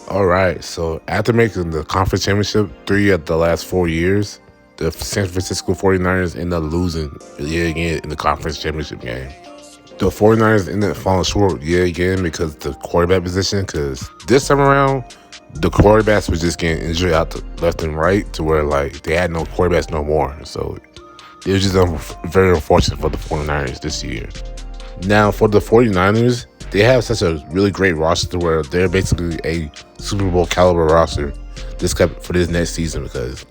All right, so after making the conference championship 3 of the last 4 years, the San Francisco 49ers ended up losing yet again in the conference championship game. The 49ers ended up falling short yet again because the quarterback position, because this time around, the quarterbacks were just getting injured out to left and right to where like they had no quarterbacks no more. So it was just very unfortunate for the 49ers this year. Now, for the 49ers, they have such a really great roster where they're basically a Super Bowl caliber roster for this next season because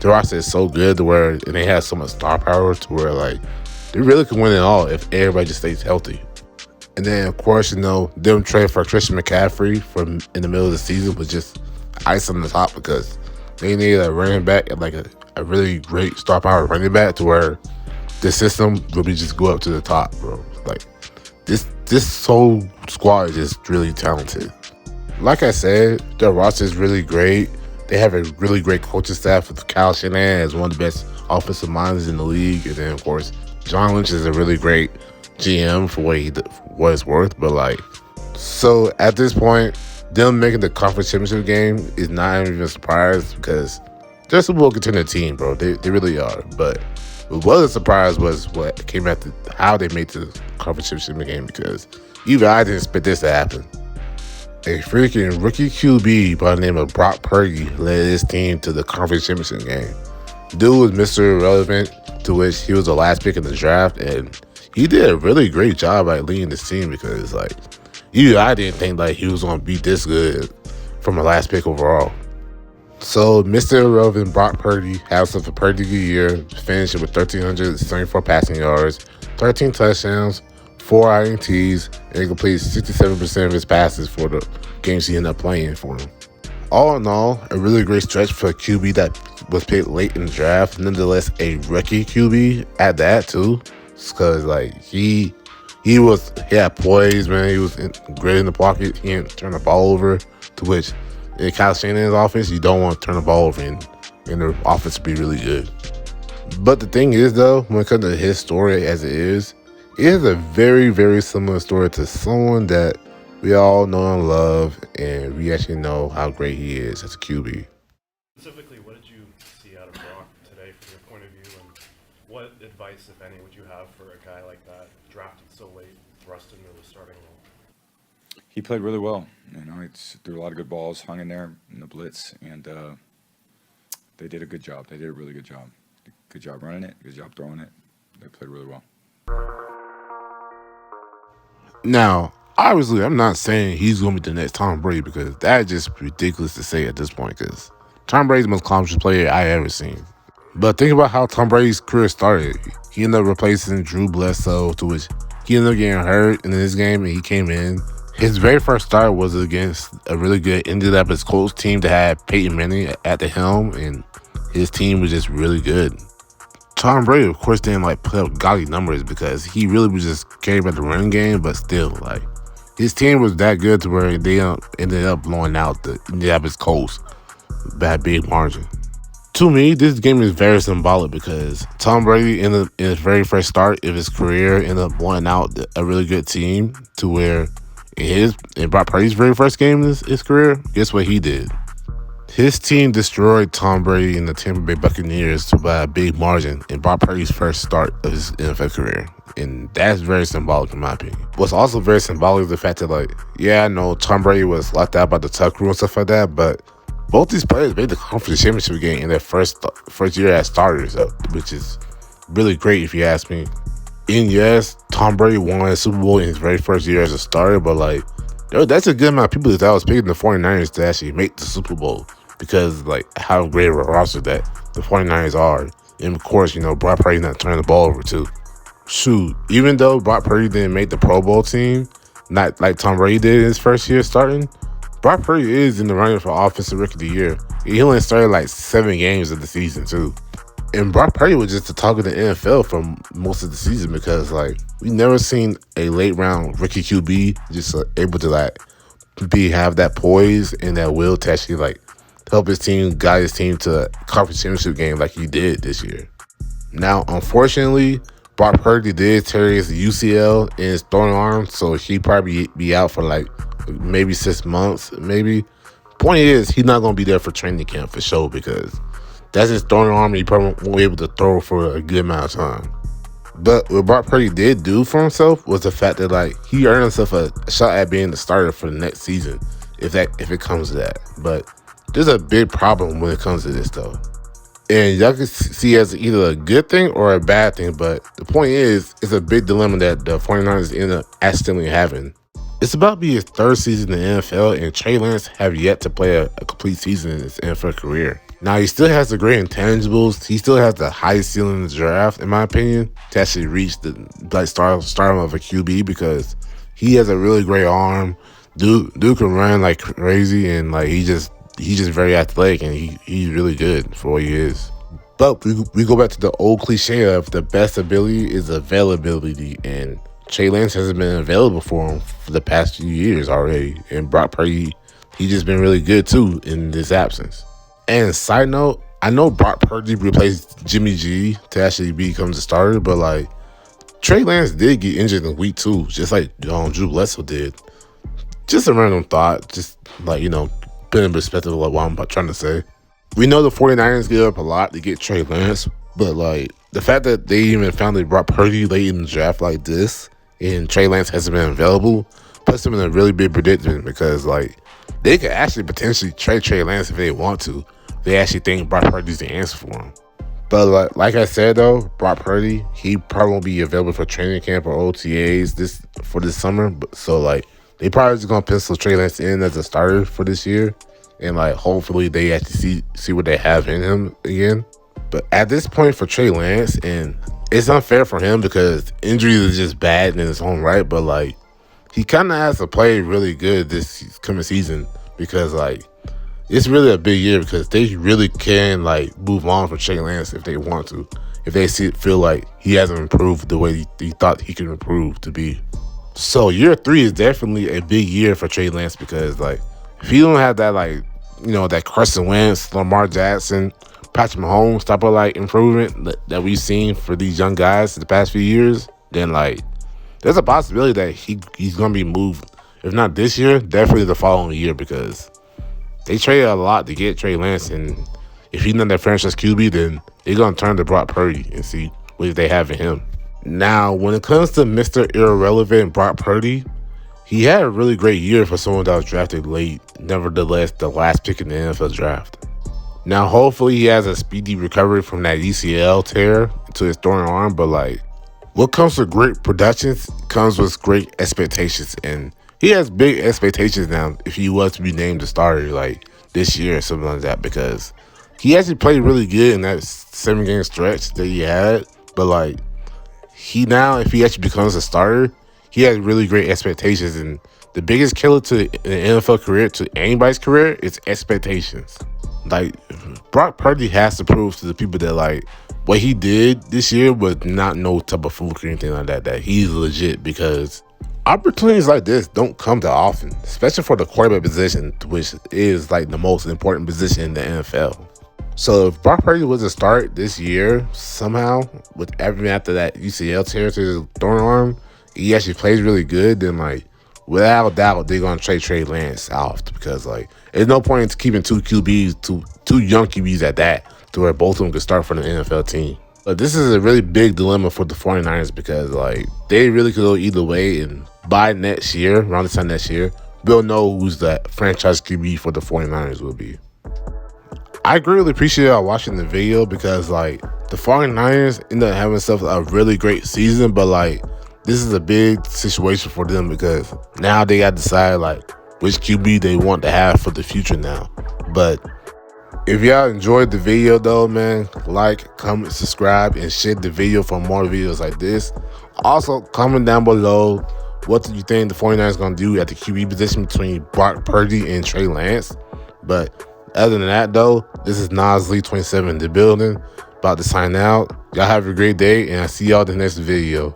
the roster is so good to where and they have so much star power to where like they really can win it all if everybody just stays healthy. And then of course, them trade for Christian McCaffrey from in the middle of the season was just ice on the top because they needed a running back and like a really great star power running back to where the system will be just go up to the top, bro. Like this whole squad is just really talented. Like I said, their roster is really great. They have a really great coaching staff with Kyle Shanahan as one of the best offensive minds in the league, and then of course John Lynch is a really great GM for what it's worth. But like, so at this point, them making the conference championship game is not even a surprise because they're a Super Bowl contender team, bro. They really are. But what was a surprise was what came after how they made the conference championship game because even I didn't expect this to happen. A freaking rookie QB by the name of Brock Purdy led his team to the conference championship game. Dude was Mr. Irrelevant, to which he was the last pick in the draft, and he did a really great job at leading this team because, like, I didn't think like he was gonna be this good from a last pick overall. So Mr. Irrelevant Brock Purdy had himself a pretty good year, finishing with 1,374 passing yards, 13 touchdowns, 4 INTs, and he completed 67% of his passes for the games he ended up playing for them. All in all, a really great stretch for a QB that was picked late in the draft. Nonetheless, a rookie QB at that too, because like he had poise, man. He was great in the pocket. He didn't turn the ball over. To which in Kyle Shanahan's offense, you don't want to turn the ball over and the offense to be really good. But the thing is, though, when it comes to his story as it is a very, very similar story to someone that we all know and love, and we actually know how great he is as a QB. Specifically, what did you see out of Brock today from your point of view, and what advice, if any, would you have for a guy like that, drafted so late, thrust into the starting role? He played really well. He threw a lot of good balls, hung in there in the blitz, and they did a good job. They did a really good job. Good job running it. Good job throwing it. They played really well. Now, obviously, I'm not saying he's going to be the next Tom Brady because that's just ridiculous to say at this point because Tom Brady's the most accomplished player I ever seen. But think about how Tom Brady's career started. He ended up replacing Drew Bledsoe, to which he ended up getting hurt in this game, and he came in. His very first start was against a really good Indianapolis Colts team that had Peyton Manning at the helm, and his team was just really good. Tom Brady, of course, didn't like put up gaudy numbers because he really was just caring about the running game, but still, like, his team was that good to where they ended up blowing out the Indianapolis Colts by a big margin. To me, this game is very symbolic because Tom Brady in his very first start of his career ended up blowing out a really good team to where in Brock Purdy's very first game in his career, guess what he did? His team destroyed Tom Brady and the Tampa Bay Buccaneers by a big margin in Brock Purdy's first start of his NFL career. And that's very symbolic in my opinion. What's also very symbolic is the fact that, like, yeah, I know Tom Brady was locked out by the Tuck rule and stuff like that, but both these players made the conference championship game in their first year as starters, which is really great if you ask me. And yes, Tom Brady won a Super Bowl in his very first year as a starter, but like, that's a good amount of people that was picking the 49ers to actually make the Super Bowl because like how great of a roster that the 49ers are. And of course, Brock Purdy not turning the ball over too. Shoot, even though Brock Purdy didn't make the Pro Bowl team, not like Tom Brady did in his first year starting, Brock Purdy is in the running for Offensive Rookie of the Year. He only started like 7 games of the season too. And Brock Purdy was just the talk of the NFL for most of the season because, like, we never seen a late round rookie QB just able to like have that poise and that will to actually like help his team, guide his team to a conference championship game like he did this year. Now, unfortunately, Brock Purdy did tear his UCL in his throwing arm, so he probably be out for like maybe 6 months, maybe. Point is, he's not going to be there for training camp for sure because that's his throwing arm. And he probably won't be able to throw for a good amount of time. But what Brock Purdy did do for himself was the fact that like he earned himself a shot at being the starter for the next season, if it comes to that. But there's a big problem when it comes to this though. And y'all can see it as either a good thing or a bad thing, but the point is, it's a big dilemma that the 49ers end up accidentally having. It's about to be his third season in the NFL, and Trey Lance have yet to play a complete season in his NFL career. Now, he still has the great intangibles. He still has the highest ceiling in the draft, in my opinion, to actually reach the stardom of a QB because he has a really great arm. Dude can run like crazy, and like he's just very athletic, and he's really good for what he is. But we go back to the old cliche of the best ability is availability, and Trey Lance hasn't been available for him for the past few years already. And Brock Purdy, he's just been really good too in this absence. And side note, I know Brock Purdy replaced Jimmy G to actually become the starter, but like Trey Lance did get injured in week 2, just like Drew Bledsoe did. Just a random thought, just like, put in perspective of what I'm trying to say. We know the 49ers give up a lot to get Trey Lance, but like the fact that they even found they brought Purdy late in the draft like this and Trey Lance hasn't been available puts them in a really big predicament because like they could actually potentially trade Trey Lance if they want to. They actually think Brock Purdy's the answer for him. But like I said though, Brock Purdy, he probably won't be available for training camp or OTAs this summer. So like they probably just gonna pencil Trey Lance in as a starter for this year, and like hopefully they actually see what they have in him again. But at this point for Trey Lance, and it's unfair for him because injuries is just bad in his own right, but like he kind of has to play really good this coming season because like it's really a big year because they really can like move on from Trey Lance if they want to, if they feel like he hasn't improved the way he thought he could improve to be. So year 3 is definitely a big year for Trey Lance because like if you don't have that like that Carson Wentz, Lamar Jackson, Patrick Mahomes type of like improvement that we've seen for these young guys in the past few years, then like there's a possibility that he's gonna be moved. If not this year, definitely the following year because they traded a lot to get Trey Lance, and if he's not that franchise QB, then they're gonna turn to Brock Purdy and see what they have in him. Now, when it comes to Mr. Irrelevant Brock Purdy, he had a really great year for someone that was drafted late. Nevertheless, the last pick in the NFL draft. Now, hopefully, he has a speedy recovery from that ACL tear to his throwing arm. But like, what comes with great productions comes with great expectations, and he has big expectations now if he was to be named the starter like this year or something like that because he actually played really good in that 7-game stretch that he had. But like, if he actually becomes a starter, he has really great expectations, and the biggest killer to an NFL career, to anybody's career, is expectations. Like, Brock Purdy has to prove to the people that like what he did this year was not no type of fluke or anything like that he's legit, because opportunities like this don't come that often, especially for the quarterback position, which is like the most important position in the NFL. So if Brock Purdy was to start this year somehow with everything after that UCL tear to his throwing arm, he actually plays really good, then like without doubt they're gonna trade Trey Lance out because like there's no point in keeping two young QBs at that to where both of them could start for the NFL team. But this is a really big dilemma for the 49ers because like they really could go either way, and by next year, around this time next year, we'll know who's the franchise QB for the 49ers will be. I greatly appreciate y'all watching the video because like the 49ers end up having themselves a really great season, but like this is a big situation for them because now they got to decide like which QB they want to have for the future now. But if y'all enjoyed the video though, man, like, comment, subscribe, and share the video for more videos like this. Also, comment down below what do you think the 49ers going to do at the QB position between Brock Purdy and Trey Lance. But other than that though, this is Nas Lee 27 in the building, about to sign out. Y'all have a great day, and I'll see y'all in the next video.